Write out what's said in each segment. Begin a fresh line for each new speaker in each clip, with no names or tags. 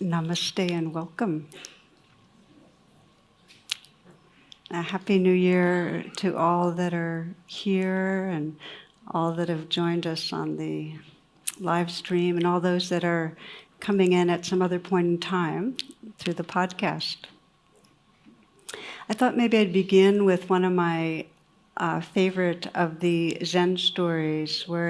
Namaste and welcome. A Happy New Year to all that are here and all that have joined us on the live stream and all those that are coming in at some other point in time through the podcast. I thought maybe I'd begin with one of my favorite of the Zen stories where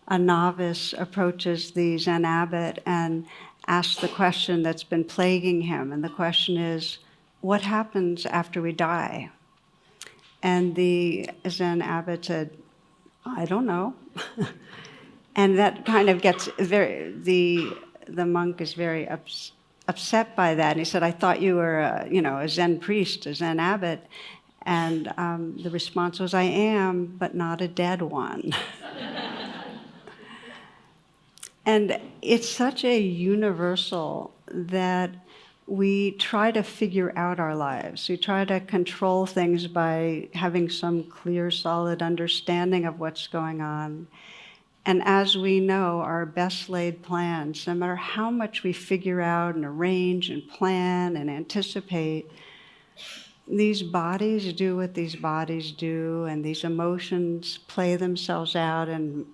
a novice approaches the Zen abbot and asks the question that's been plaguing him. And the question is, what happens after we die? And the Zen abbot said, I don't know. And that kind of gets the monk is very upset by that. And he said, I thought you were a Zen priest, a Zen abbot. And the response was, I am, but not a dead one. And it's such a universal that we try to figure out our lives. We try to control things by having some clear, solid understanding of what's going on. And as we know, our best laid plans, no matter how much we figure out and arrange and plan and anticipate, these bodies do what these bodies do, and these emotions play themselves out, and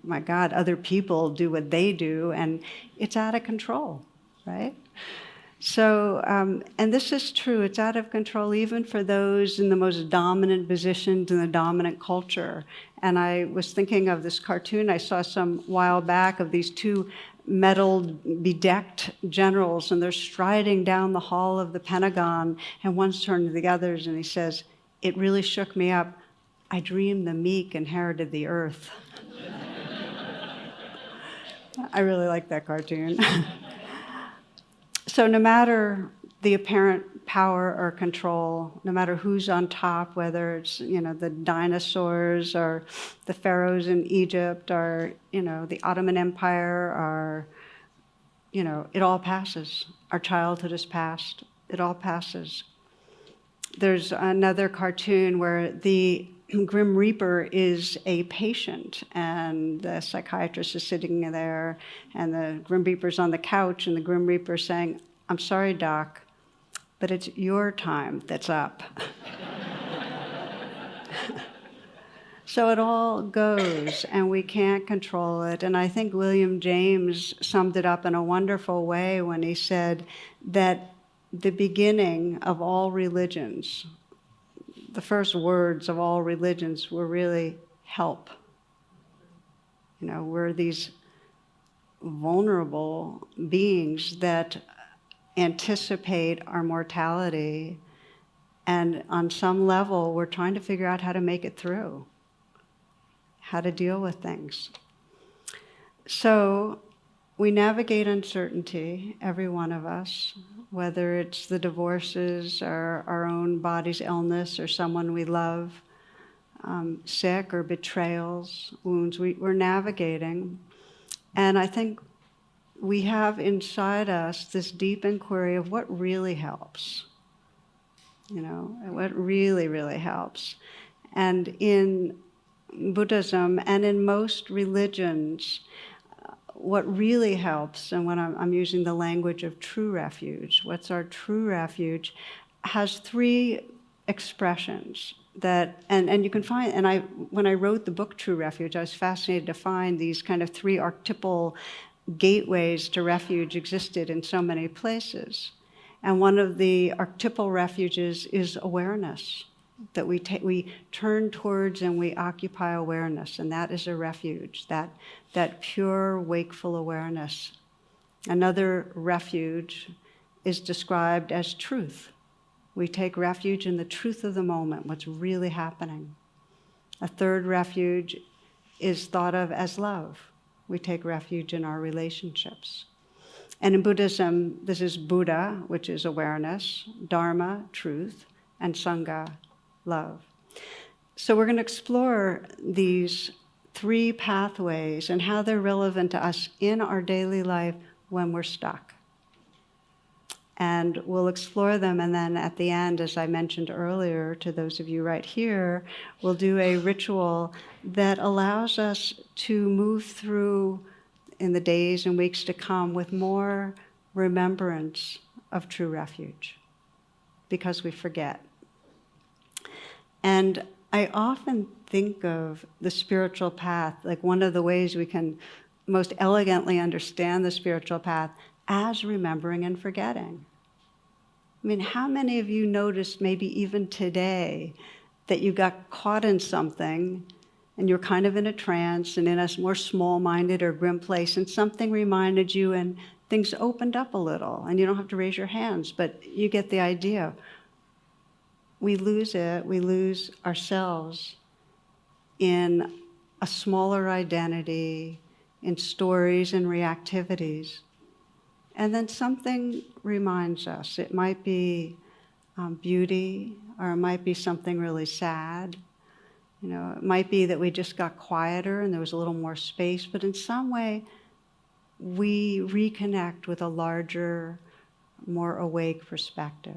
my God, other people do what they do, and it's out of control, right? So, and this is true, it's out of control even for those in the most dominant positions in the dominant culture. And I was thinking of this cartoon I saw some while back of these two medaled, bedecked generals, and they're striding down the hall of the Pentagon, and one's turning to the others, and he says, it really shook me up. I dreamed the meek inherited the earth. I really like that cartoon. So no matter the apparent power or control, no matter who's on top, whether it's, the dinosaurs or the pharaohs in Egypt or, the Ottoman Empire or, it all passes. Our childhood is past. It all passes. There's another cartoon where the Grim Reaper is a patient, and the psychiatrist is sitting there, and the Grim Reaper's on the couch, and the Grim Reaper's saying, I'm sorry, Doc, but it's your time that's up. So it all goes, and we can't control it. And I think William James summed it up in a wonderful way when he said that the beginning of all religions, the first words of all religions were really help. We're these vulnerable beings that anticipate our mortality, and on some level, we're trying to figure out how to make it through, how to deal with things. So we navigate uncertainty, every one of us, whether it's the divorces or our own body's illness or someone we love, sick or betrayals, wounds, we're navigating. And I think we have inside us this deep inquiry of what really helps, what really, really helps. And in Buddhism and in most religions, what really helps, and when I'm using the language of true refuge, what's our true refuge, has three expressions that, and you can find, and when I wrote the book True Refuge, I was fascinated to find these kind of three archetypal gateways to refuge existed in so many places. And one of the archetypal refuges is awareness, that we turn towards and we occupy awareness, and that is a refuge, that pure wakeful awareness. Another refuge is described as truth. We take refuge in the truth of the moment, what's really happening. A third refuge is thought of as love. We take refuge in our relationships. And in Buddhism, this is Buddha, which is awareness, Dharma, truth, and Sangha, love. So we're going to explore these three pathways and how they're relevant to us in our daily life when we're stuck. And we'll explore them, and then at the end, as I mentioned earlier, to those of you right here, we'll do a ritual that allows us to move through in the days and weeks to come with more remembrance of true refuge, because we forget. And I often think of the spiritual path, like one of the ways we can most elegantly understand the spiritual path, as remembering and forgetting. I mean, how many of you noticed, maybe even today, that you got caught in something and you're kind of in a trance and in a more small-minded or grim place, and something reminded you and things opened up a little, and you don't have to raise your hands, but you get the idea. We lose it, we lose ourselves in a smaller identity, in stories and reactivities. And then something reminds us. It might be beauty, or it might be something really sad. It might be that we just got quieter and there was a little more space, but in some way, we reconnect with a larger, more awake perspective.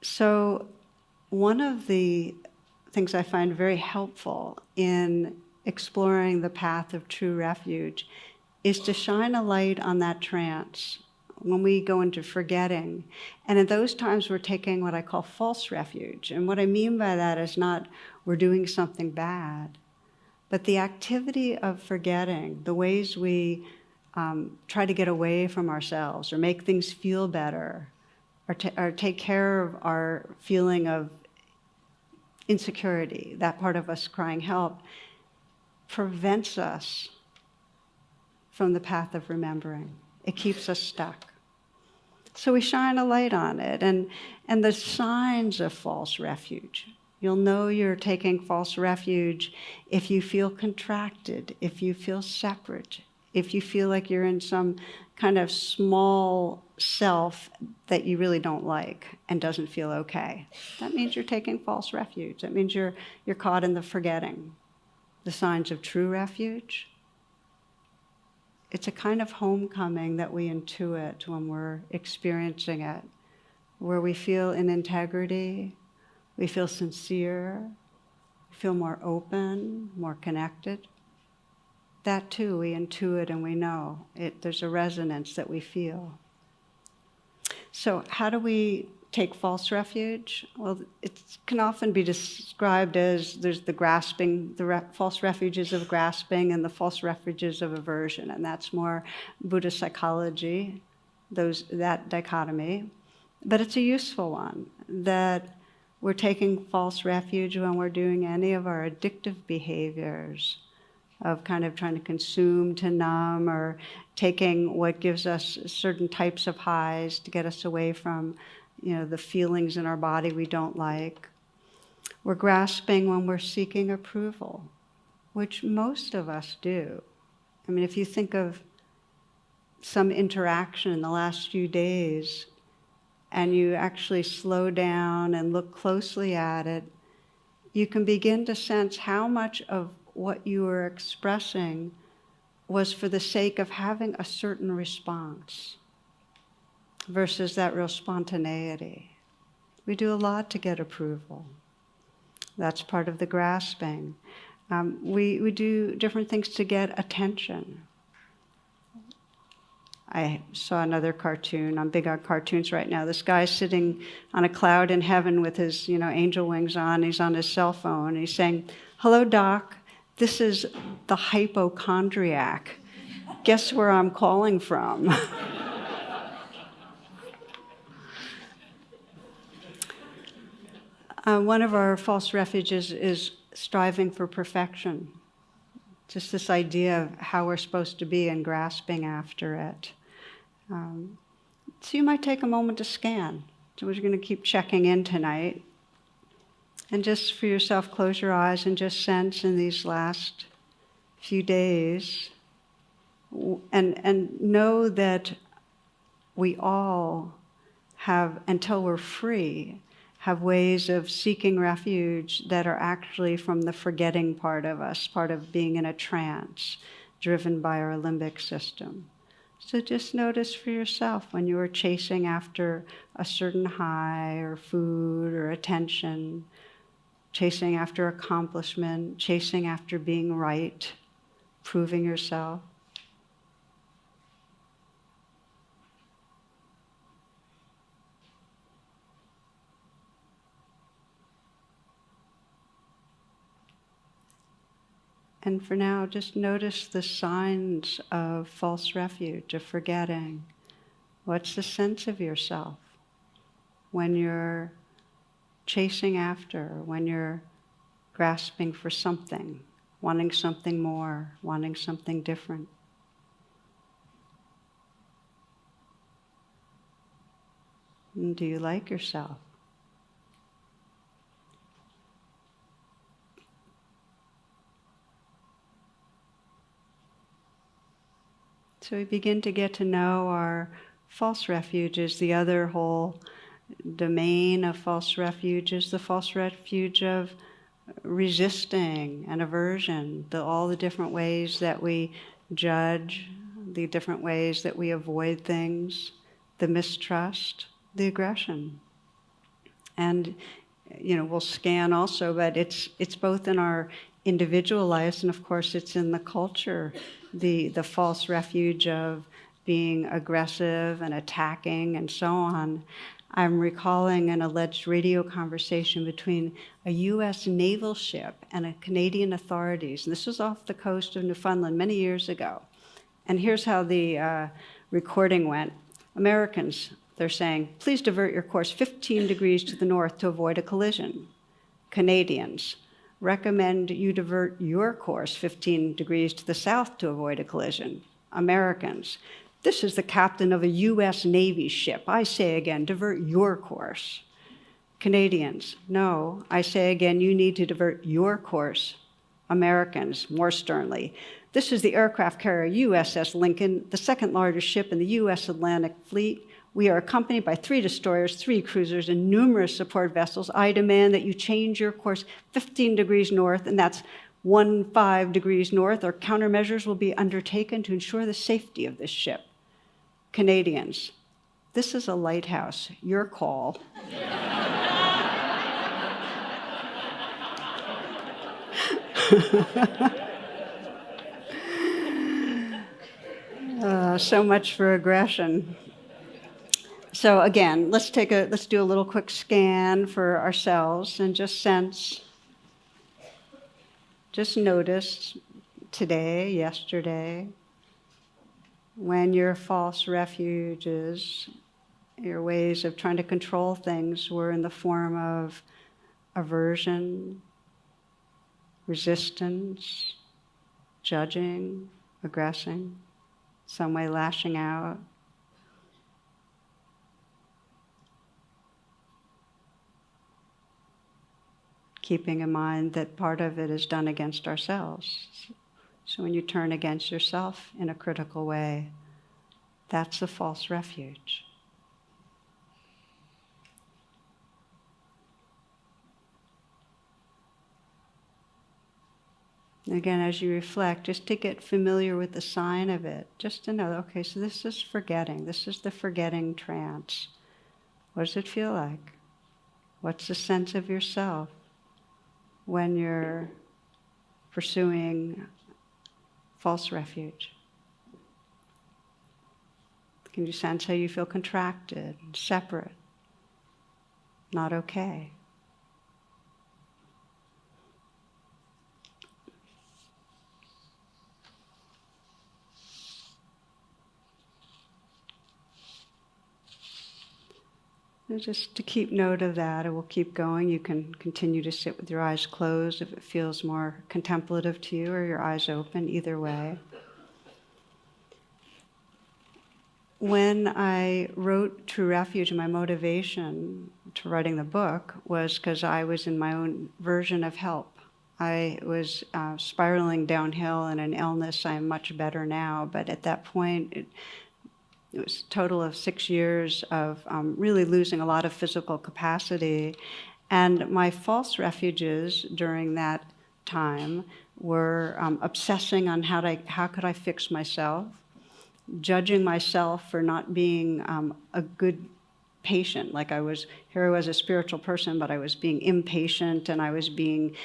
So one of the things I find very helpful in exploring the path of true refuge is to shine a light on that trance when we go into forgetting. And in those times, we're taking what I call false refuge. And what I mean by that is not we're doing something bad, but the activity of forgetting, the ways we try to get away from ourselves or make things feel better, or take care of our feeling of insecurity, that part of us crying help, prevents us from the path of remembering. It keeps us stuck. So we shine a light on it, and the signs of false refuge. You'll know you're taking false refuge if you feel contracted, if you feel separate, if you feel like you're in some kind of small self that you really don't like and doesn't feel okay. That means you're taking false refuge. That means you're caught in the forgetting. The signs of true refuge. It's a kind of homecoming that we intuit when we're experiencing it, where we feel in integrity, we feel sincere, we feel more open, more connected. That too, we intuit and we know. There's a resonance that we feel. So how do we take false refuge? Well, it can often be described as there's the grasping, false refuges of grasping and the false refuges of aversion, and that's more Buddhist psychology, that dichotomy. But it's a useful one, that we're taking false refuge when we're doing any of our addictive behaviors, of kind of trying to consume to numb, or taking what gives us certain types of highs to get us away from the feelings in our body we don't like. We're grasping when we're seeking approval, which most of us do. I mean, if you think of some interaction in the last few days and you actually slow down and look closely at it, you can begin to sense how much of what you were expressing was for the sake of having a certain response versus that real spontaneity. We do a lot to get approval. That's part of the grasping. We do different things to get attention. I saw another cartoon. I'm big on cartoons right now. This guy's sitting on a cloud in heaven with his angel wings on. He's on his cell phone. He's saying, "Hello, Doc. This is the hypochondriac. Guess where I'm calling from?" One of our false refuges is striving for perfection. Just this idea of how we're supposed to be and grasping after it. So you might take a moment to scan. So we're going to keep checking in tonight. And just for yourself, close your eyes and just sense in these last few days, and know that we all have, until we're free, have ways of seeking refuge that are actually from the forgetting part of us, part of being in a trance, driven by our limbic system. So just notice for yourself when you are chasing after a certain high or food or attention, chasing after accomplishment, chasing after being right, proving yourself. And for now, just notice the signs of false refuge, of forgetting. What's the sense of yourself when you're chasing after, when you're grasping for something, wanting something more, wanting something different? And do you like yourself? So we begin to get to know our false refuges. The other whole domain of false refuge is the false refuge of resisting and aversion, all the different ways that we judge, the different ways that we avoid things, the mistrust, the aggression. And we'll scan also, but it's both in our individual lives, and of course it's in the culture, the false refuge of being aggressive and attacking and so on. I'm recalling an alleged radio conversation between a U.S. naval ship and Canadian authorities. And this was off the coast of Newfoundland many years ago. And here's how the recording went. Americans, they're saying, please divert your course 15 degrees to the north to avoid a collision. Canadians, recommend you divert your course 15 degrees to the south to avoid a collision. Americans, this is the captain of a U.S. Navy ship. I say again, divert your course. Canadians, no, I say again, you need to divert your course. Americans, more sternly, this is the aircraft carrier USS Lincoln, the second largest ship in the U.S. Atlantic Fleet. We are accompanied by 3 destroyers, 3 cruisers, and numerous support vessels. I demand that you change your course 15 degrees north, and that's 15 degrees north, or countermeasures will be undertaken to ensure the safety of this ship. Canadians, this is a lighthouse. Your call. So much for aggression. So again, let's do a little quick scan for ourselves and just notice today, yesterday, when your false refuges, your ways of trying to control things were in the form of aversion, resistance, judging, aggressing, some way lashing out. Keeping in mind that part of it is done against ourselves. So when you turn against yourself in a critical way, that's a false refuge. And again, as you reflect, just to get familiar with the sign of it, just to know, okay, so this is forgetting. This is the forgetting trance. What does it feel like? What's the sense of yourself when you're pursuing false refuge? Can you sense how you feel contracted, separate, not okay? And just to keep note of that, and we'll keep going. You can continue to sit with your eyes closed if it feels more contemplative to you, or your eyes open, either way. When I wrote True Refuge, my motivation to writing the book was because I was in my own version of help. I was spiraling downhill in an illness. I'm much better now, but at that point, it was a total of 6 years of really losing a lot of physical capacity. And my false refuges during that time were obsessing on how could I fix myself, judging myself for not being a good patient. Like I was a spiritual person, but I was being impatient and I was being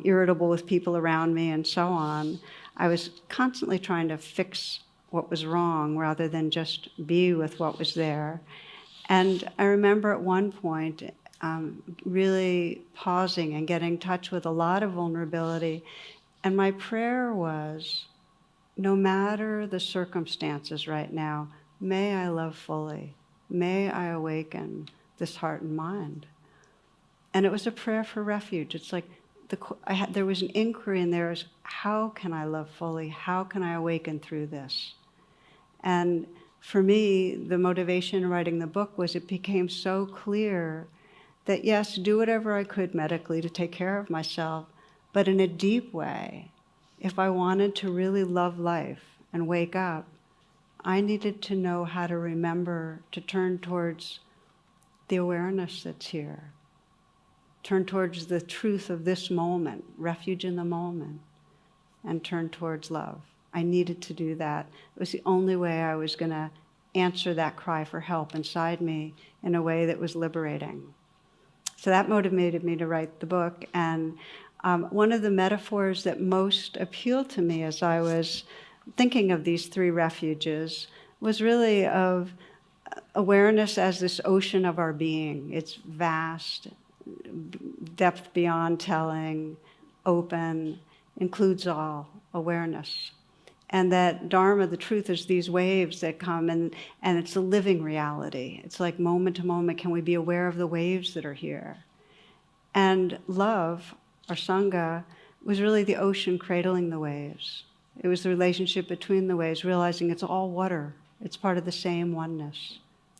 irritable with people around me and so on. I was constantly trying to fix what was wrong rather than just be with what was there. And I remember at one point really pausing and getting in touch with a lot of vulnerability And my prayer was, no matter the circumstances right now, may I love fully. May I awaken this heart and mind. And it was a prayer for refuge. It's like there was an inquiry in there as, how can I love fully? How can I awaken through this? And for me, the motivation in writing the book was it became so clear that yes, do whatever I could medically to take care of myself, but in a deep way, if I wanted to really love life and wake up, I needed to know how to remember to turn towards the awareness that's here. Turn towards the truth of this moment, refuge in the moment, and turn towards love. I needed to do that. It was the only way I was going to answer that cry for help inside me in a way that was liberating. So that motivated me to write the book. And one of the metaphors that most appealed to me as I was thinking of these three refuges was really of awareness as this ocean of our being. It's vast, depth beyond telling, open, includes all, awareness. And that Dharma, the truth, is these waves that come, and it's a living reality. It's like moment to moment, can we be aware of the waves that are here? And love, or Sangha, was really the ocean cradling the waves. It was the relationship between the waves, realizing it's all water. It's part of the same oneness.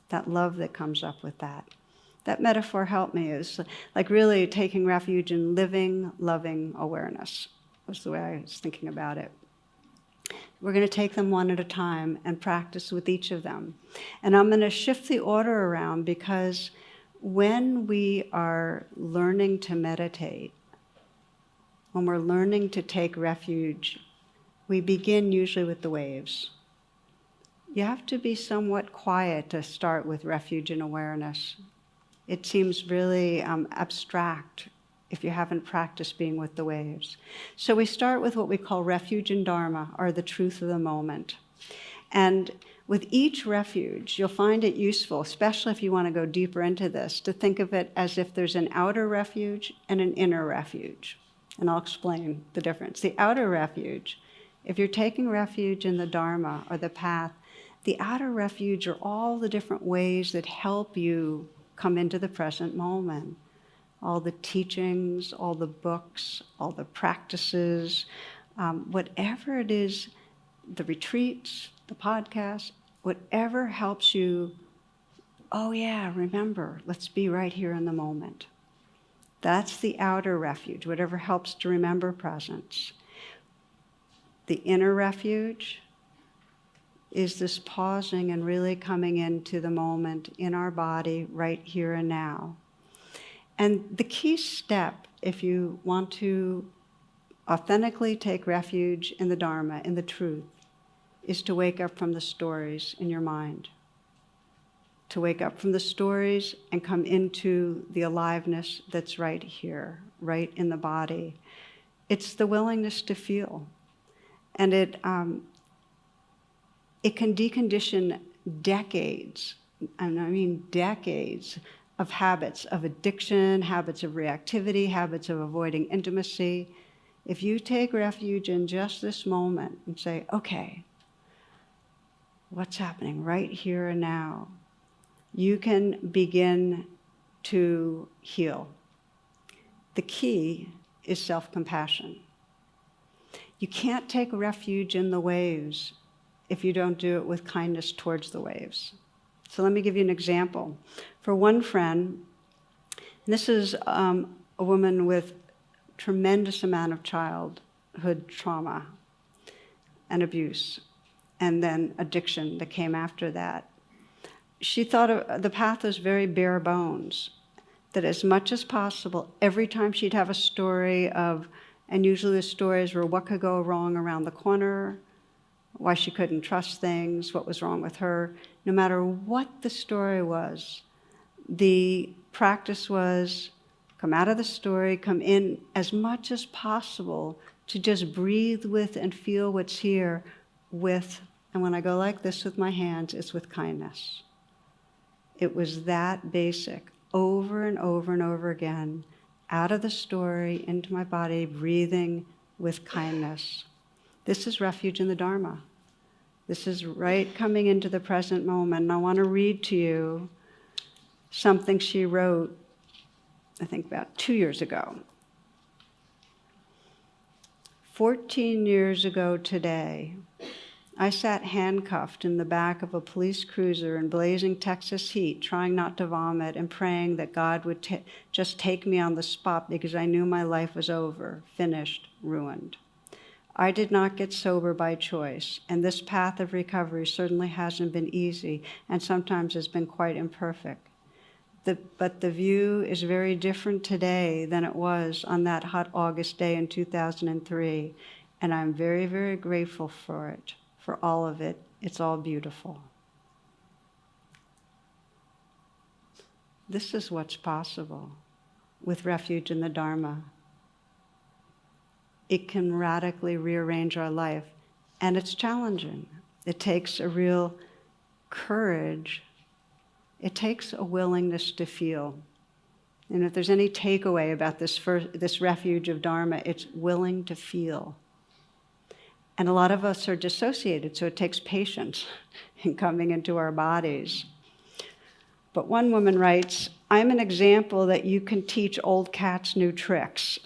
That love that comes up with that. That metaphor helped me. It was like really taking refuge in living, loving awareness, was the way I was thinking about it. We're going to take them one at a time and practice with each of them. And I'm going to shift the order around because when we are learning to meditate, when we're learning to take refuge, we begin usually with the waves. You have to be somewhat quiet to start with refuge and awareness. It seems really abstract if you haven't practiced being with the waves. So we start with what we call refuge and Dharma, or the truth of the moment. And with each refuge, you'll find it useful, especially if you want to go deeper into this, to think of it as if there's an outer refuge and an inner refuge. And I'll explain the difference. The outer refuge, if you're taking refuge in the Dharma or the path, the outer refuge are all the different ways that help you come into the present moment. All the teachings, all the books, all the practices, whatever it is, the retreats, the podcasts, whatever helps you, oh yeah, remember, let's be right here in the moment. That's the outer refuge, whatever helps to remember presence. The inner refuge is this pausing and really coming into the moment in our body right here and now. And the key step, if you want to authentically take refuge in the Dharma, in the truth, is to wake up from the stories in your mind. To wake up from the stories and come into the aliveness that's right here, right in the body. It's the willingness to feel. And it can decondition decades, and I mean decades, of habits of addiction, habits of reactivity, habits of avoiding intimacy. If you take refuge in just this moment and say, okay, what's happening right here and now? You can begin to heal. The key is self-compassion. You can't take refuge in the waves if you don't do it with kindness towards the waves. So let me give you an example. For one friend, and this is a woman with tremendous amount of childhood trauma and abuse, and then addiction that came after that. She thought the path was very bare bones, that as much as possible, every time she'd have a story of, and usually the stories were what could go wrong around the corner, why she couldn't trust things, what was wrong with her. No matter what the story was, the practice was come out of the story, come in as much as possible to just breathe with and feel what's here with, and when I go like this with my hands, it's with kindness. It was that basic, over and over and over again, out of the story, into my body, breathing, with kindness. This is refuge in the Dharma. This is right coming into the present moment. And I want to read to you something she wrote, I think about 2 years ago. 14 years ago today, I sat handcuffed in the back of a police cruiser in blazing Texas heat, trying not to vomit and praying that God would just take me on the spot because I knew my life was over, finished, ruined. I did not get sober by choice, and this path of recovery certainly hasn't been easy and sometimes has been quite imperfect. But the view is very different today than it was on that hot August day in 2003, and I'm very, very grateful for it. For all of it. It's all beautiful. This is what's possible with refuge in the Dharma. It can radically rearrange our life, and it's challenging. It takes a real courage. It takes a willingness to feel. And if there's any takeaway about this refuge of Dharma, it's willing to feel. And a lot of us are dissociated, so it takes patience in coming into our bodies. But one woman writes, I'm an example that you can teach old cats new tricks.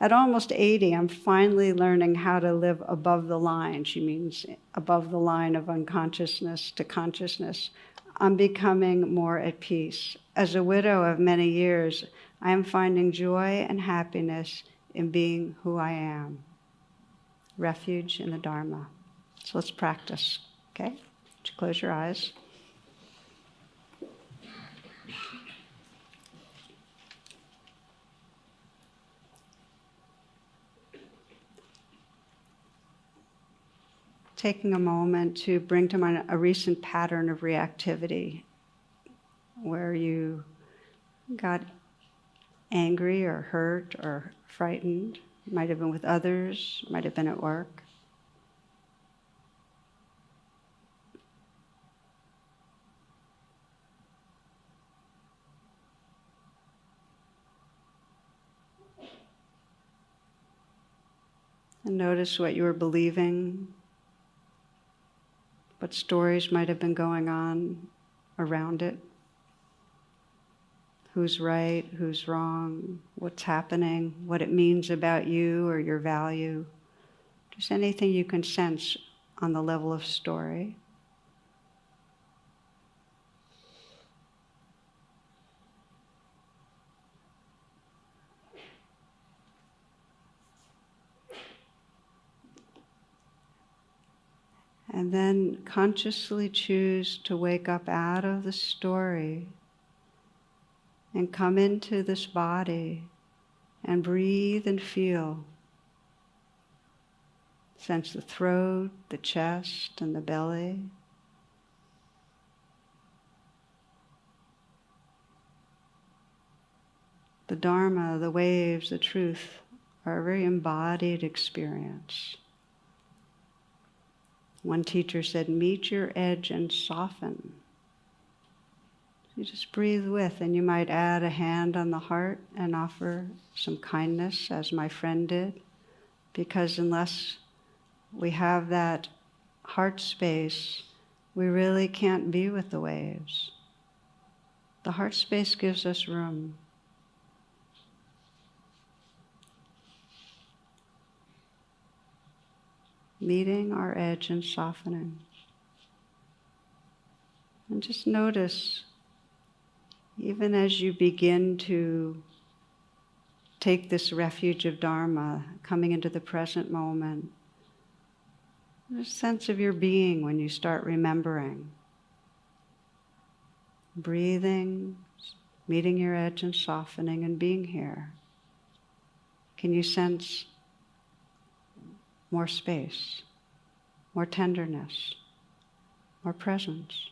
At almost 80, I'm finally learning how to live above the line. She means above the line of unconsciousness to consciousness. I'm becoming more at peace. As a widow of many years, I am finding joy and happiness in being who I am. Refuge in the Dharma. So let's practice, okay? Would you close your eyes? Taking a moment to bring to mind a recent pattern of reactivity where you got angry or hurt or frightened. Might have been with others, might have been at work. And notice what you were believing, what stories might have been going on around it. Who's right, who's wrong, what's happening, what it means about you or your value. Just anything you can sense on the level of story. And then consciously choose to wake up out of the story and come into this body and breathe and feel. Sense the throat, the chest, and the belly. The Dharma, the waves, the truth are a very embodied experience. One teacher said, meet your edge and soften. You just breathe with, and you might add a hand on the heart and offer some kindness, as my friend did, because unless we have that heart space, we really can't be with the waves. The heart space gives us room. Meeting our edge and softening. And just notice, even as you begin to take this refuge of Dharma, coming into the present moment, there's a sense of your being when you start remembering. Breathing, meeting your edge and softening and being here. Can you sense more space, more tenderness, more presence?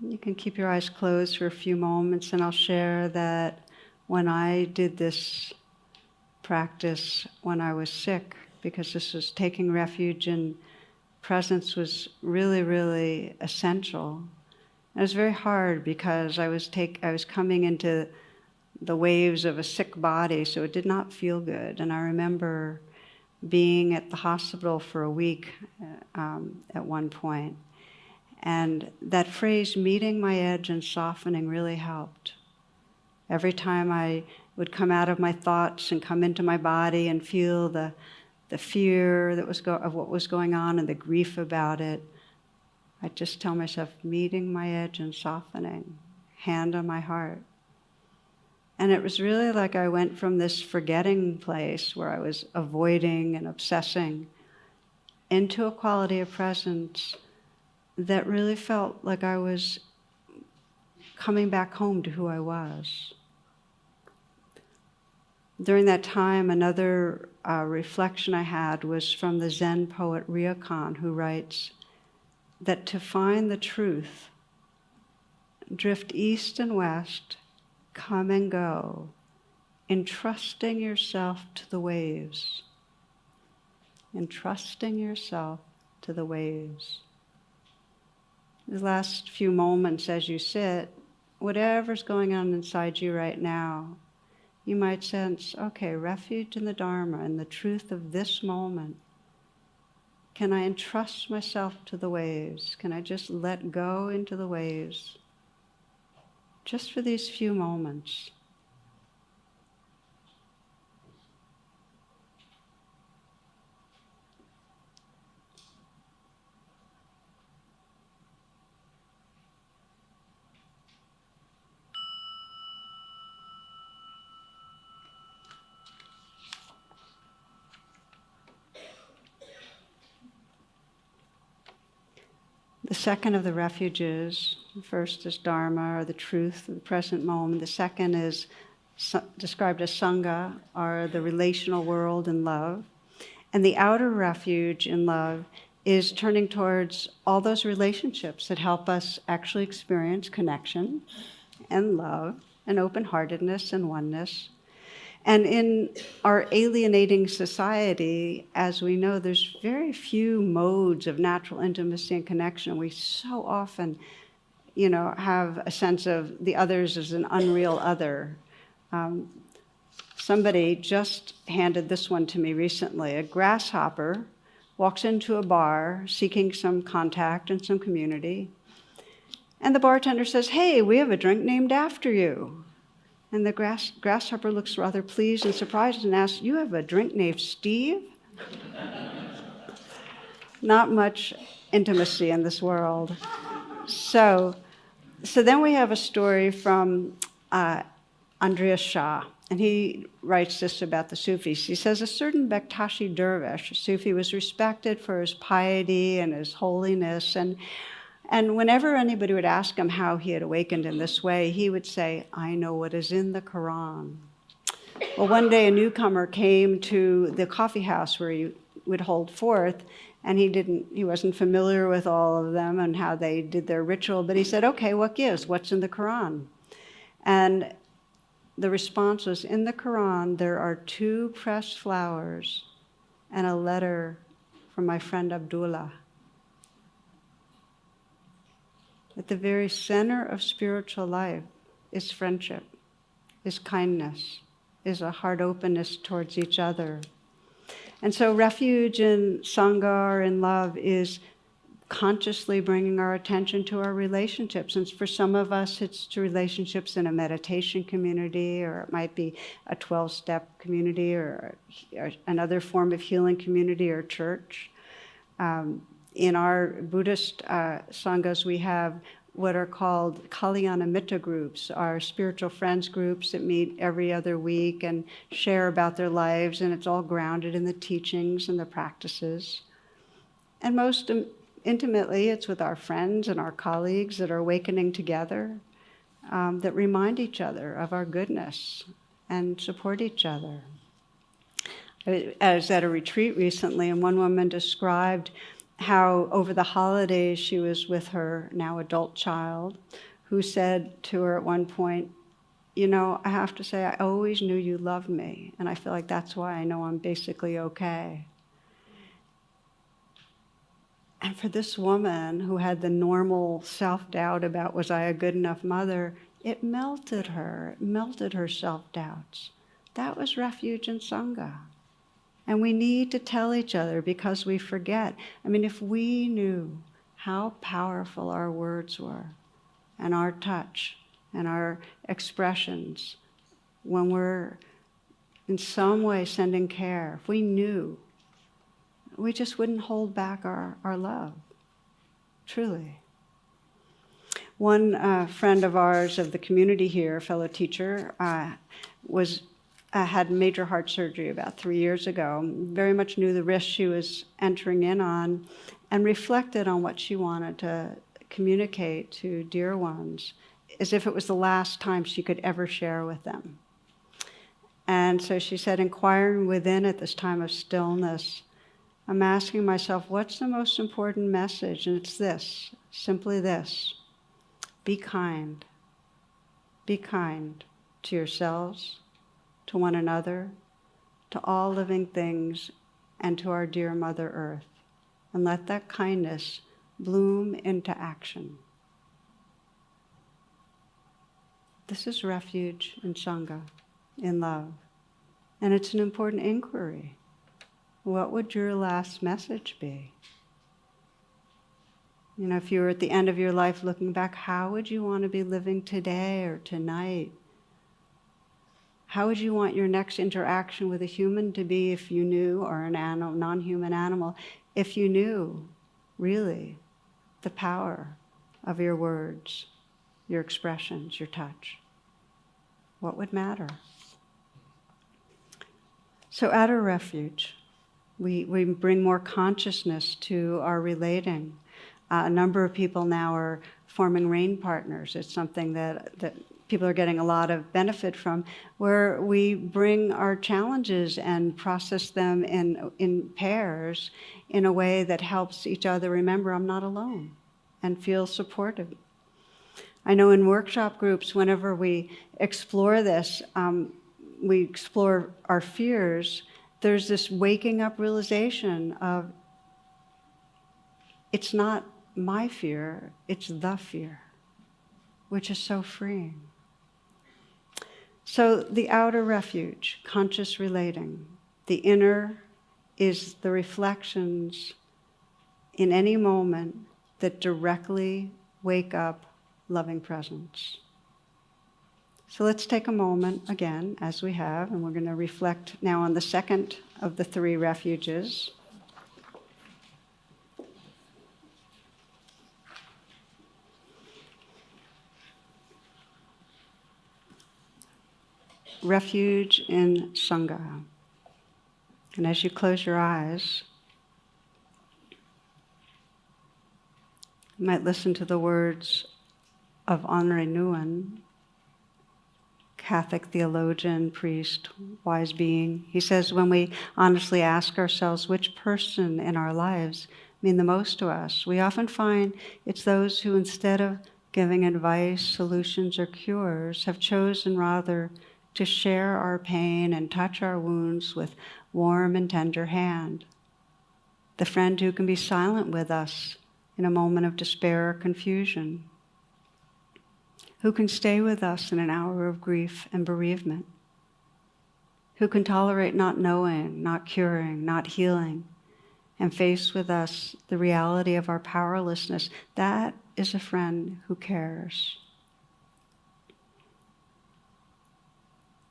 You can keep your eyes closed for a few moments, and I'll share that when I did this practice when I was sick because this was taking refuge in presence was really, really essential. And it was very hard because I was coming into the waves of a sick body, so it did not feel good. And I remember being at the hospital for a week at one point. And that phrase, meeting my edge and softening, really helped. Every time I would come out of my thoughts and come into my body and feel the fear that was of what was going on and the grief about it, I'd just tell myself, meeting my edge and softening, hand on my heart. And it was really like I went from this forgetting place where I was avoiding and obsessing into a quality of presence that really felt like I was coming back home to who I was. During that time, another reflection I had was from the Zen poet Ryokan, who writes that to find the truth, drift east and west, come and go, entrusting yourself to the waves. Entrusting yourself to the waves. The last few moments as you sit, whatever's going on inside you right now, you might sense, okay, refuge in the Dharma and the truth of this moment. Can I entrust myself to the waves? Can I just let go into the waves? Just for these few moments. The second of the refuges, the first is Dharma, or the truth of the present moment. The second is described as Sangha, or the relational world and love. And the outer refuge in love is turning towards all those relationships that help us actually experience connection and love and open-heartedness and oneness. And in our alienating society, as we know, there's very few modes of natural intimacy and connection. We so often, have a sense of the others as an unreal other. Somebody just handed this one to me recently. A grasshopper walks into a bar seeking some contact and some community. And the bartender says, "Hey, we have a drink named after you." And the grasshopper looks rather pleased and surprised and asks, "You have a drink named Steve?" Not much intimacy in this world. So then we have a story from Andreas Shah, and he writes this about the Sufis. He says, a certain Bektashi dervish, a Sufi, was respected for his piety and his holiness, and whenever anybody would ask him how he had awakened in this way, he would say, "I know what is in the Quran." Well, one day a newcomer came to the coffee house where he would hold forth, and he wasn't familiar with all of them and how they did their ritual, but he said, "Okay, what gives? What's in the Quran?" And the response was, "In the Quran, there are 2 pressed flowers and a letter from my friend Abdullah." At the very center of spiritual life is friendship, is kindness, is a heart openness towards each other. And so refuge in Sangha or in love is consciously bringing our attention to our relationships. And for some of us, it's to relationships in a meditation community, or it might be a 12-step community, or another form of healing community or church. In our Buddhist sanghas, we have what are called Kalyana Mitta groups, our spiritual friends groups that meet every other week and share about their lives, and it's all grounded in the teachings and the practices. And most intimately, it's with our friends and our colleagues that are awakening together, that remind each other of our goodness and support each other. I was at a retreat recently, and one woman described how over the holidays she was with her now adult child, who said to her at one point, "I have to say, I always knew you loved me, and I feel like that's why I know I'm basically okay." And for this woman who had the normal self-doubt about, was I a good enough mother, it melted her self-doubts. That was refuge and Sangha. And we need to tell each other because we forget. I mean, if we knew how powerful our words were, and our touch, and our expressions, when we're in some way sending care, if we knew, we just wouldn't hold back our love, truly. One friend of ours of the community here, a fellow teacher, had major heart surgery about 3 years ago, very much knew the risk she was entering in on, and reflected on what she wanted to communicate to dear ones, as if it was the last time she could ever share with them. And so she said, inquiring within at this time of stillness, I'm asking myself, what's the most important message? And it's this, simply this: be kind. Be kind to yourselves, to one another, to all living things, and to our dear Mother Earth. And let that kindness bloom into action. This is refuge in Sangha, in love. And it's an important inquiry. What would your last message be? You know, if you were at the end of your life looking back, how would you want to be living today or tonight? How would you want your next interaction with a human to be if you knew, or an animal, non-human animal, if you knew really the power of your words, your expressions, your touch? What would matter? So at our refuge, we bring more consciousness to our relating. A number of people now are forming rain partners. It's something that people are getting a lot of benefit from, where we bring our challenges and process them in pairs in a way that helps each other remember I'm not alone and feel supported. I know in workshop groups, whenever we explore this, we explore our fears, there's this waking up realization of it's not my fear, it's the fear, which is so freeing. So the outer refuge, conscious relating. The inner is the reflections in any moment that directly wake up loving presence. So let's take a moment again, as we have, and we're going to reflect now on the second of the 3 refuges. Refuge in Sangha. And as you close your eyes, you might listen to the words of Henri Nouwen, Catholic theologian, priest, wise being. He says, when we honestly ask ourselves which person in our lives mean the most to us, we often find it's those who, instead of giving advice, solutions, or cures, have chosen rather to share our pain and touch our wounds with warm and tender hand. The friend who can be silent with us in a moment of despair or confusion, who can stay with us in an hour of grief and bereavement, who can tolerate not knowing, not curing, not healing, and face with us the reality of our powerlessness. That is a friend who cares.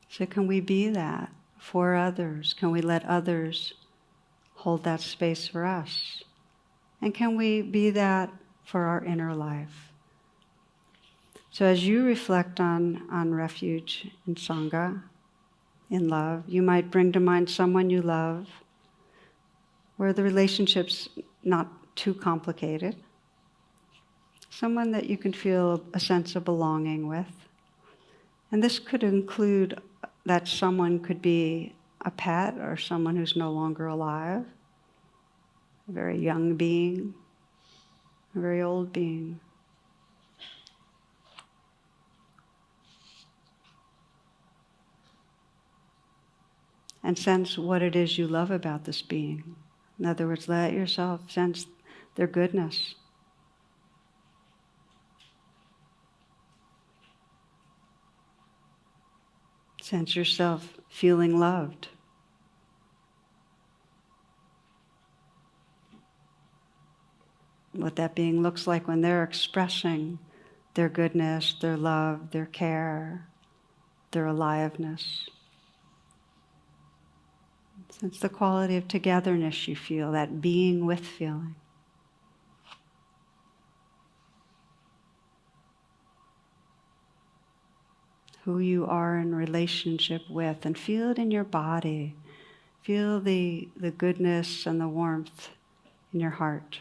So can we be that for others? Can we let others hold that space for us? And can we be that for our inner life? So as you reflect on refuge in Sangha, in love, you might bring to mind someone you love, where the relationship's not too complicated, someone that you can feel a sense of belonging with. And this could include that someone could be a pet or someone who's no longer alive, a very young being, a very old being. And sense what it is you love about this being. In other words, let yourself sense their goodness. Sense yourself feeling loved. What that being looks like when they're expressing their goodness, their love, their care, their aliveness. Sense the quality of togetherness you feel, that being with feeling. Who you are in relationship with, and feel it in your body. Feel the goodness and the warmth in your heart.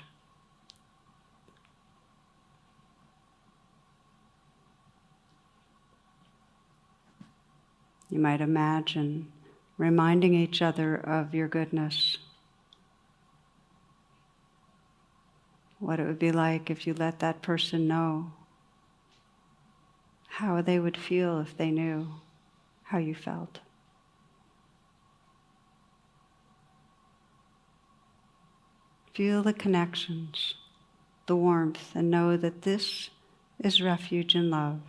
You might imagine reminding each other of your goodness. What it would be like if you let that person know. How they would feel if they knew how you felt. Feel the connections, the warmth, and know that this is refuge and love.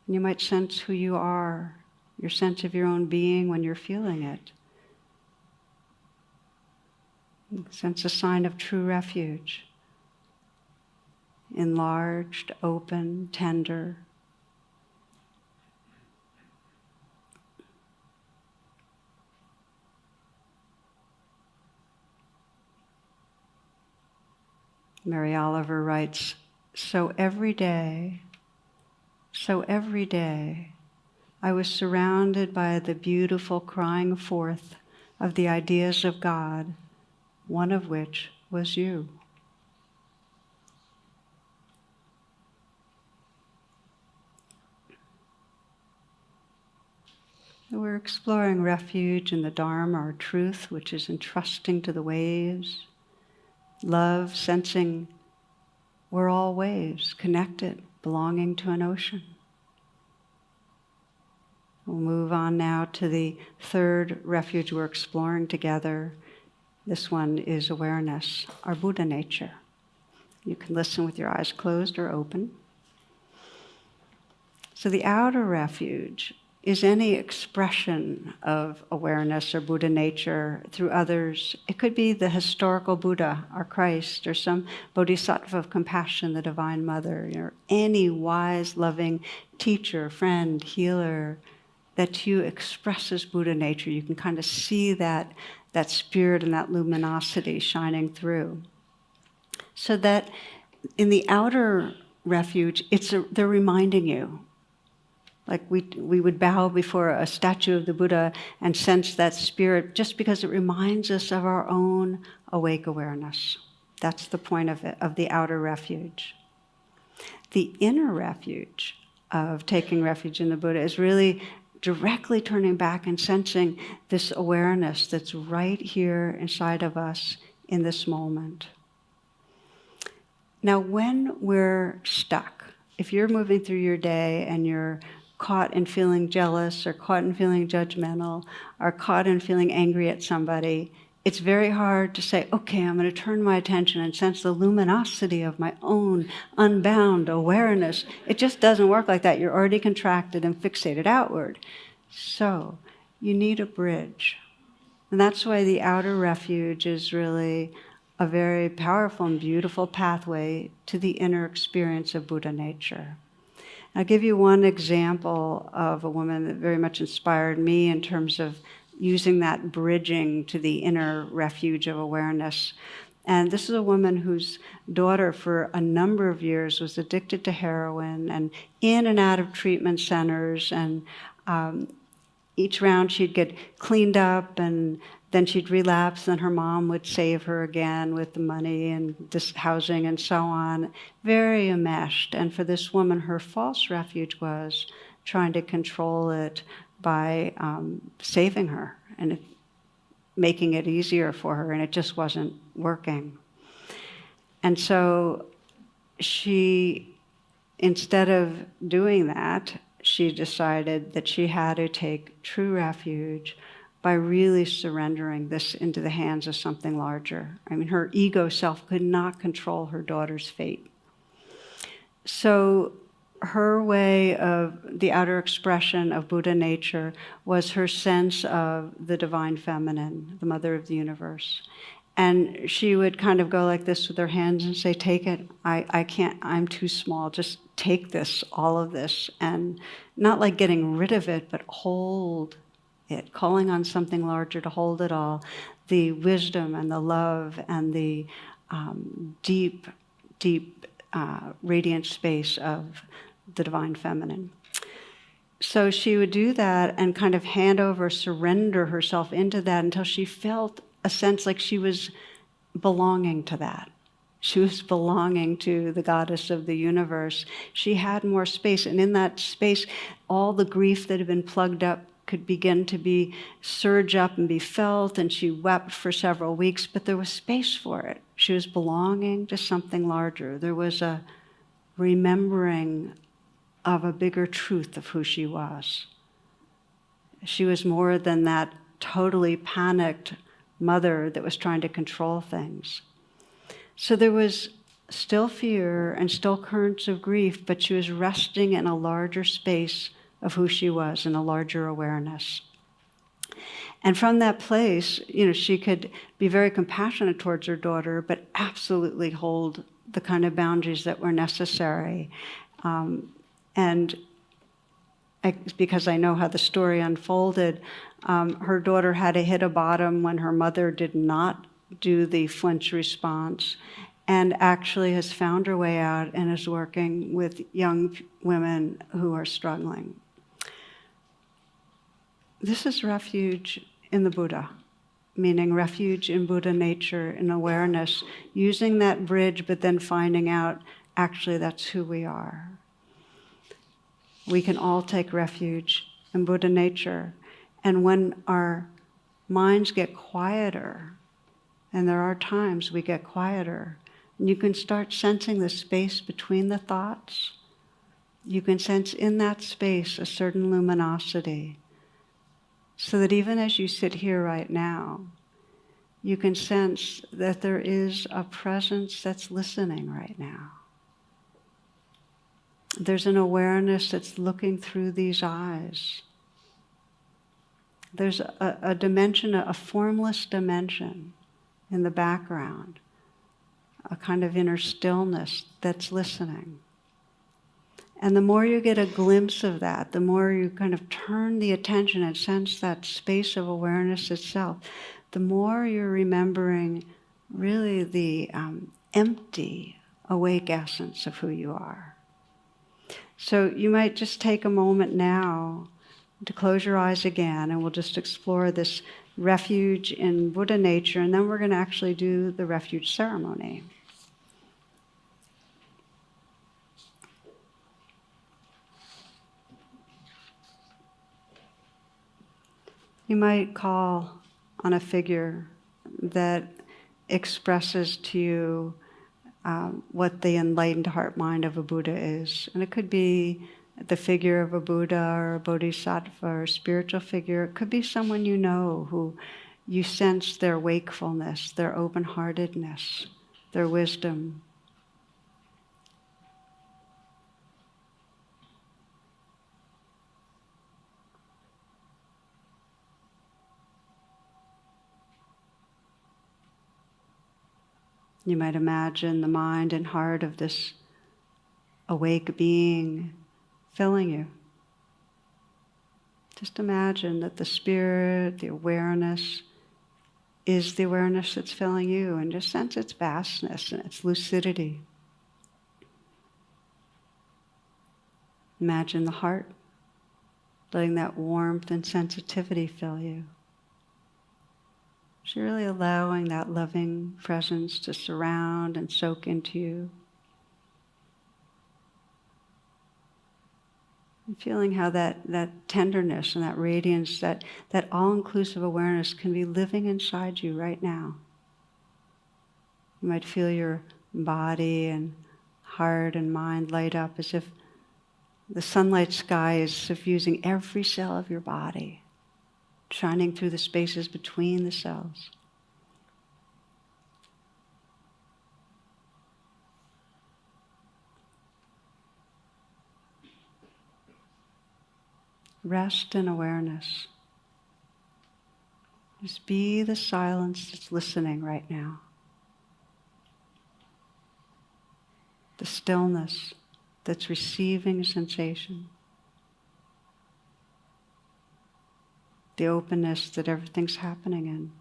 And you might sense who you are, your sense of your own being when you're feeling it. Sense a sign of true refuge. Enlarged, open, tender. Mary Oliver writes, so every day, I was surrounded by the beautiful crying forth of the ideas of God, one of which was you. We're exploring refuge in the Dharma, or truth, which is entrusting to the waves. Love, sensing we're all waves, connected, belonging to an ocean. We'll move on now to the third refuge we're exploring together. This one is awareness, our Buddha nature. You can listen with your eyes closed or open. So the outer refuge is any expression of awareness or Buddha nature through others. It could be the historical Buddha, or Christ, or some bodhisattva of compassion, the Divine Mother, or any wise, loving teacher, friend, healer that to you expresses Buddha nature. You can kind of see that spirit and that luminosity shining through. So that in the outer refuge, they're reminding you. Like we would bow before a statue of the Buddha and sense that spirit just because it reminds us of our own awake awareness. That's the point of it, of the outer refuge. The inner refuge of taking refuge in the Buddha is really directly turning back and sensing this awareness that's right here inside of us in this moment. Now, when we're stuck, if you're moving through your day and you're caught in feeling jealous or caught in feeling judgmental or caught in feeling angry at somebody, it's very hard to say, okay, I'm going to turn my attention and sense the luminosity of my own unbound awareness. It just doesn't work like that. You're already contracted and fixated outward. So you need a bridge. And that's why the outer refuge is really a very powerful and beautiful pathway to the inner experience of Buddha nature. I'll give you one example of a woman that very much inspired me in terms of using that bridging to the inner refuge of awareness. And this is a woman whose daughter for a number of years was addicted to heroin and in and out of treatment centers. And each round she'd get cleaned up and then she'd relapse, and her mom would save her again with the money and this housing and so on. Very enmeshed. And for this woman, her false refuge was trying to control it by saving her and making it easier for her, and it just wasn't working. And so she, instead of doing that, she decided that she had to take true refuge by really surrendering this into the hands of something larger. I mean, her ego self could not control her daughter's fate. So her way of the outer expression of Buddha nature was her sense of the divine feminine, the mother of the universe. And she would kind of go like this with her hands and say, take it, I can't, I'm too small, just take this, all of this. And not like getting rid of it, but hold it, calling on something larger to hold it all, the wisdom and the love and the deep, radiant space of the divine feminine. So she would do that and kind of hand over, surrender herself into that until she felt a sense like she was belonging to that. She was belonging to the goddess of the universe. She had more space, and in that space, all the grief that had been plugged up could begin to surge up and be felt, and she wept for several weeks, but there was space for it. She was belonging to something larger. There was a remembering of a bigger truth of who she was. She was more than that totally panicked mother that was trying to control things. So there was still fear and still currents of grief, but she was resting in a larger space of who she was, in a larger awareness. And from that place, she could be very compassionate towards her daughter, but absolutely hold the kind of boundaries that were necessary. Because I know how the story unfolded, her daughter had to hit a bottom when her mother did not do the flinch response, and actually has found her way out and is working with young women who are struggling. This is refuge in the Buddha, meaning refuge in Buddha nature, in awareness, using that bridge, but then finding out, actually, that's who we are. We can all take refuge in Buddha nature. And when our minds get quieter, and there are times we get quieter, and you can start sensing the space between the thoughts. You can sense in that space a certain luminosity, so that even as you sit here right now, you can sense that there is a presence that's listening right now. There's an awareness that's looking through these eyes. There's a dimension, a formless dimension in the background, a kind of inner stillness that's listening. And the more you get a glimpse of that, the more you kind of turn the attention and sense that space of awareness itself, the more you're remembering really the empty, awake essence of who you are. So you might just take a moment now to close your eyes again, and we'll just explore this refuge in Buddha nature, and then we're going to actually do the refuge ceremony. You might call on a figure that expresses to you what the enlightened heart mind of a Buddha is. And it could be the figure of a Buddha or a Bodhisattva or a spiritual figure. It could be someone you know who you sense their wakefulness, their open-heartedness, their wisdom. You might imagine the mind and heart of this awake being filling you. Just imagine that the spirit, the awareness, is the awareness that's filling you, and just sense its vastness and its lucidity. Imagine the heart, letting that warmth and sensitivity fill you. So really allowing that loving presence to surround and soak into you. And feeling how that tenderness and that radiance, that all-inclusive awareness can be living inside you right now. You might feel your body and heart and mind light up as if the sunlight sky is suffusing every cell of your body. shining through the spaces between the cells. Rest in awareness. Just be the silence that's listening right now. The stillness that's receiving sensation. The openness that everything's happening in.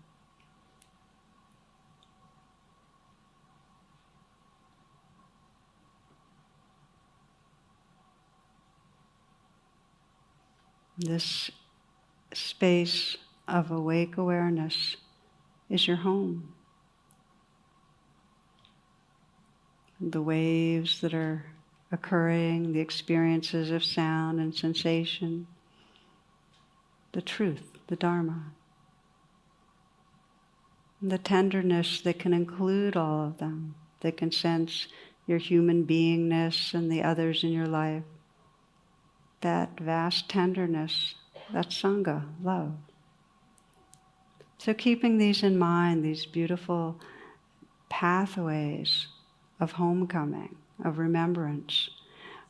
This space of awake awareness is your home. The waves that are occurring, the experiences of sound and sensation, the truth, the Dharma, and the tenderness that can include all of them, that can sense your human beingness and the others in your life. That vast tenderness, that's Sangha, love. So keeping these in mind, these beautiful pathways of homecoming, of remembrance,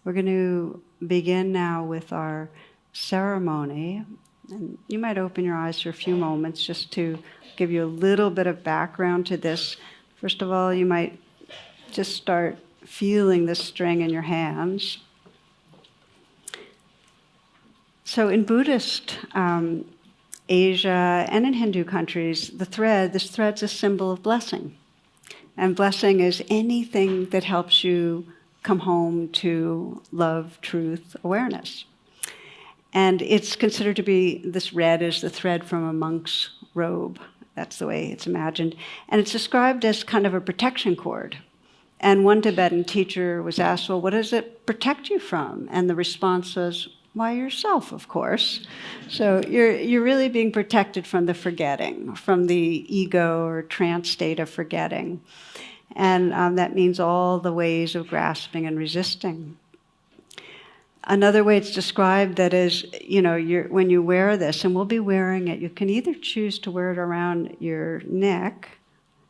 we're going to begin now with our ceremony. And you might open your eyes for a few moments just to give you a little bit of background to this. First of all, you might just start feeling the string in your hands. So in Buddhist Asia and in Hindu countries, this thread's a symbol of blessing. And blessing is anything that helps you come home to love, truth, awareness. And it's considered to be, this red is the thread from a monk's robe. That's the way it's imagined. And it's described as kind of a protection cord. And one Tibetan teacher was asked, well, what does it protect you from? And the response was, why, yourself, of course. So you're really being protected from the forgetting, from the ego or trance state of forgetting. And that means all the ways of grasping and resisting. Another way it's described that is, when you wear this, and we'll be wearing it, you can either choose to wear it around your neck,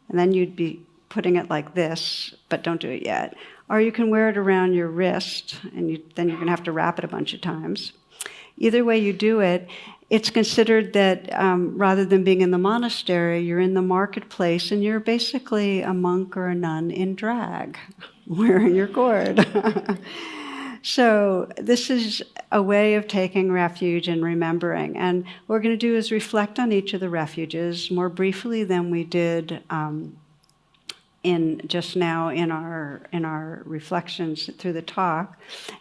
and then you'd be putting it like this, but don't do it yet. Or you can wear it around your wrist, and then you're going to have to wrap it a bunch of times. Either way you do it, it's considered that rather than being in the monastery, you're in the marketplace, and you're basically a monk or a nun in drag, wearing your cord. So this is a way of taking refuge and remembering. And what we're going to do is reflect on each of the refuges more briefly than we did in just now in our reflections through the talk.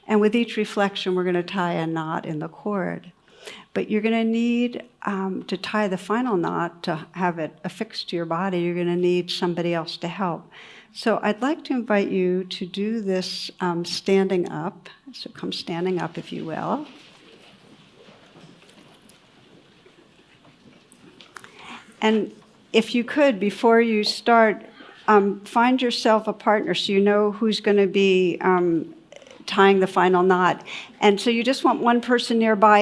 And with each reflection, we're going to tie a knot in the cord. But you're going to need to tie the final knot, to have it affixed to your body, you're going to need somebody else to help. So I'd like to invite you to do this standing up. So come standing up, if you will. And if you could, before you start, find yourself a partner so you know who's going to be tying the final knot. And so you just want one person nearby,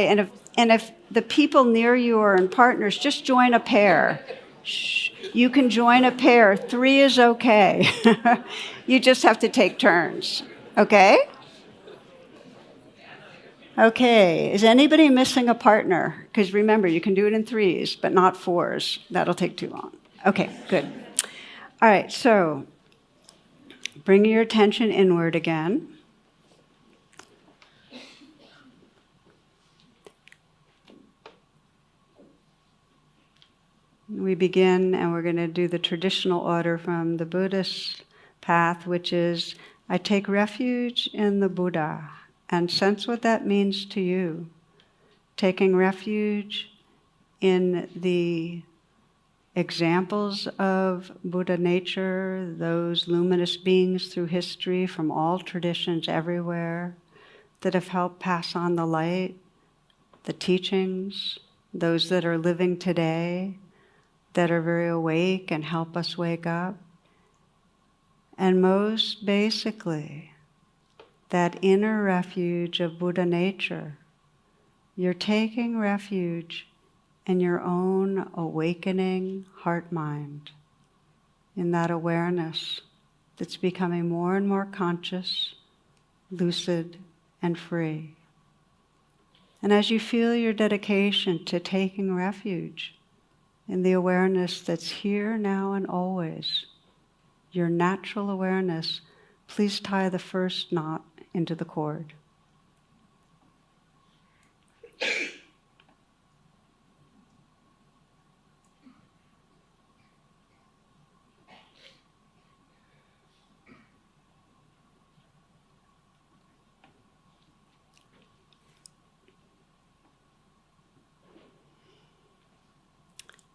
and if the people near you are in partners, just join a pair. Shh. You can join a pair. 3 is okay. You just have to take turns. Okay? Okay. Is anybody missing a partner? Because remember, you can do it in 3s, but not 4s. That'll take too long. Okay, good. All right, so bring your attention inward again. We begin, and we're going to do the traditional order from the Buddhist path, which is, I take refuge in the Buddha, and sense what that means to you. Taking refuge in the examples of Buddha nature, those luminous beings through history from all traditions everywhere that have helped pass on the light, the teachings, those that are living today, that are very awake and help us wake up. And most basically, that inner refuge of Buddha nature. You're taking refuge in your own awakening heart-mind, in that awareness that's becoming more and more conscious, lucid, and free. And as you feel your dedication to taking refuge in the awareness that's here, now, and always, your natural awareness, please tie the first knot into the cord.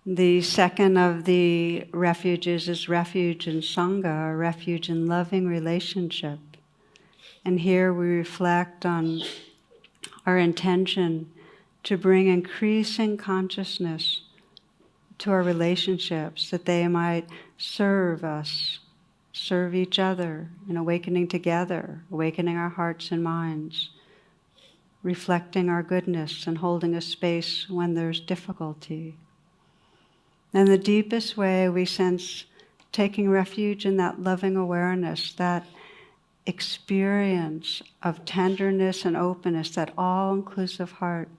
The second of the refuges is refuge in Sangha, or refuge in loving relationship. And here we reflect on our intention to bring increasing consciousness to our relationships, that they might serve us, serve each other in awakening together, awakening our hearts and minds, reflecting our goodness and holding a space when there's difficulty. And the deepest way we sense taking refuge in that loving awareness, that experience of tenderness and openness, that all-inclusive heart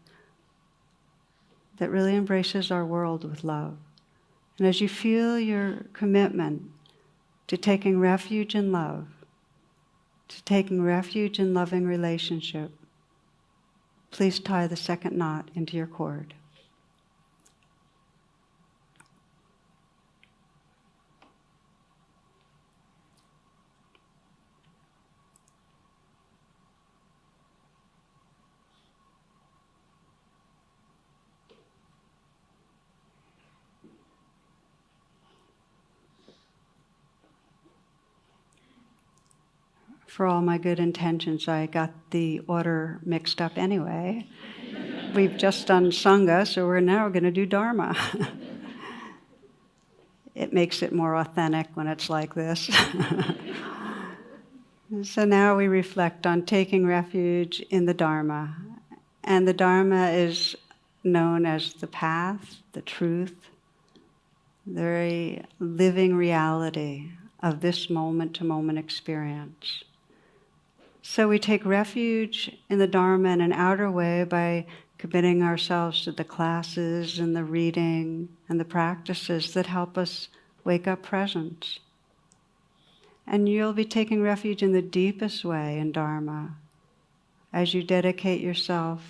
that really embraces our world with love. And as you feel your commitment to taking refuge in love, to taking refuge in loving relationship, please tie the second knot into your cord. For all my good intentions, I got the order mixed up anyway. We've just done Sangha, so we're now going to do Dharma. It makes it more authentic when it's like this. So now we reflect on taking refuge in the Dharma. And the Dharma is known as the path, the truth, the very living reality of this moment-to-moment experience. So we take refuge in the Dharma in an outer way by committing ourselves to the classes and the reading and the practices that help us wake up presence. And you'll be taking refuge in the deepest way in Dharma as you dedicate yourself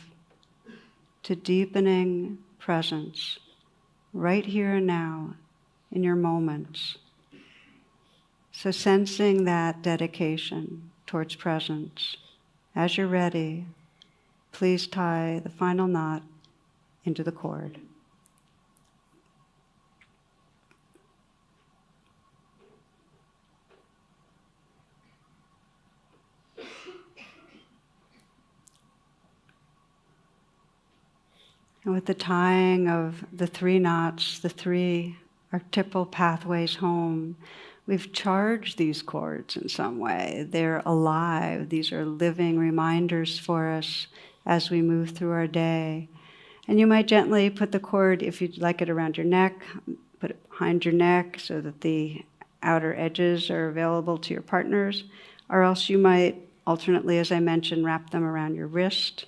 to deepening presence right here and now in your moments. So sensing that dedication towards presence. As you're ready, please tie the final knot into the cord. And with the tying of the three knots, the three archetypal pathways home, we've charged these cords in some way. They're alive. These are living reminders for us as we move through our day. And you might gently put the cord, if you'd like it around your neck, put it behind your neck so that the outer edges are available to your partners. Or else you might alternately, as I mentioned, wrap them around your wrist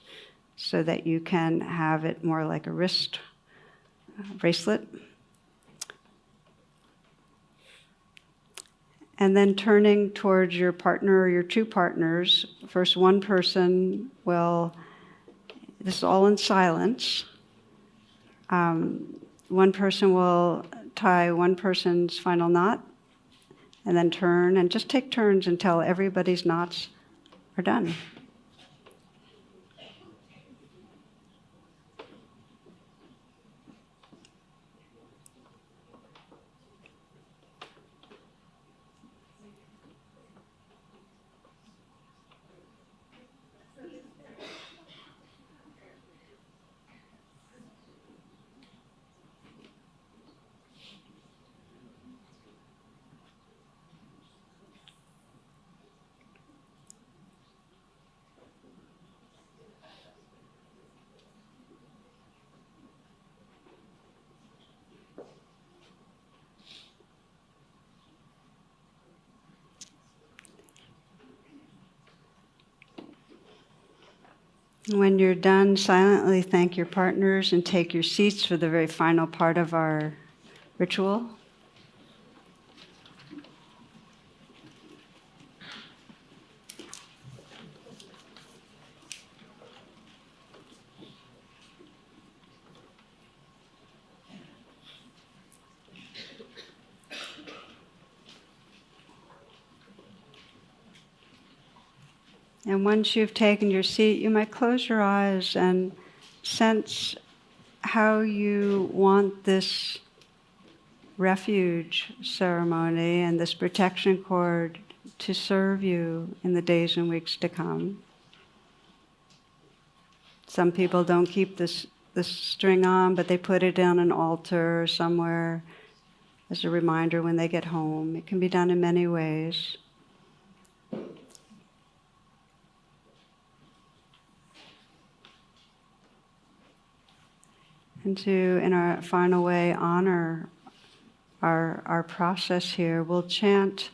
so that you can have it more like a wrist bracelet. And then turning towards your partner or your two partners, first one person will, this is all in silence, one person will tie one person's final knot and then turn and just take turns until everybody's knots are done. When you're done, silently thank your partners and take your seats for the very final part of our ritual. And once you've taken your seat, you might close your eyes and sense how you want this refuge ceremony and this protection cord to serve you in the days and weeks to come. Some people don't keep this string on, but they put it on an altar or somewhere as a reminder when they get home. It can be done in many ways. And to, in our final way, honor our process here, we'll chant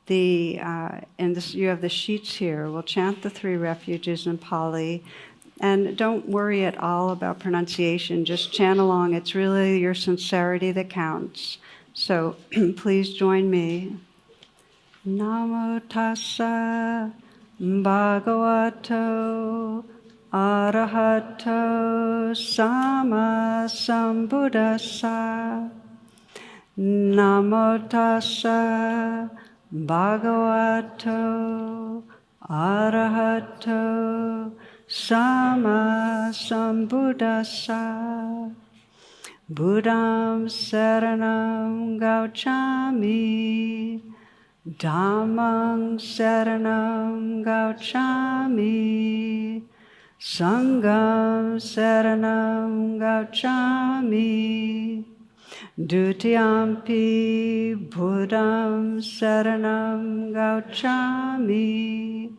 you have the sheets here, we'll chant the 3 refuges in Pali. And don't worry at all about pronunciation, just chant along. It's really your sincerity that counts. So please join me. Namo tassa bhagavato arahato sama sambuddhassa. Namo tassa bhagavato arahato sama sambuddhassa. Buddham saranam gauchami, Dhammam saranam gauchami, Sangham saranam gauchami, Dutiyampi Buddham saranam gauchami,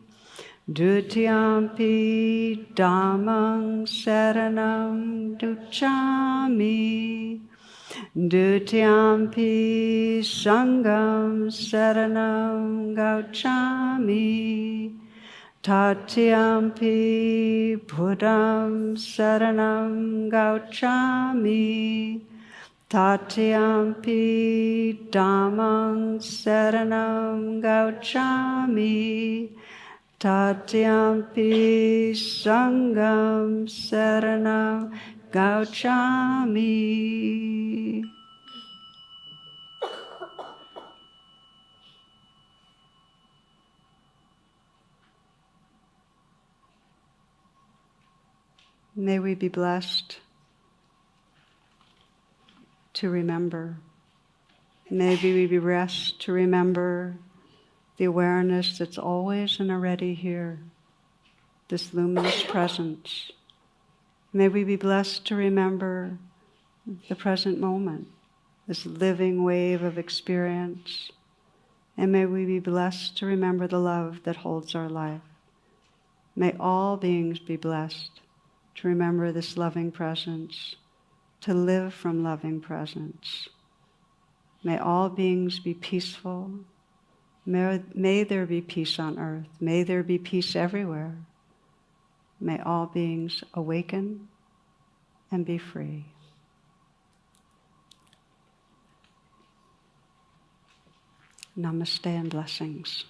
Dutiyampi Dhammam saranam gauchami, Dutiyampi Sangham saranam gauchami, Tatiyampi Buddham saranam gauchami, Tatiyampi Dhammam saranam gauchami, Tatiyampi Sangham saranam gauchami. May we be blessed to remember. May we be blessed to remember the awareness that's always and already here, this luminous presence. May we be blessed to remember the present moment, this living wave of experience. And may we be blessed to remember the love that holds our life. May all beings be blessed to remember this loving presence, to live from loving presence. May all beings be peaceful. May there be peace on earth. May there be peace everywhere. May all beings awaken and be free. Namaste and blessings.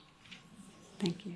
Thank you.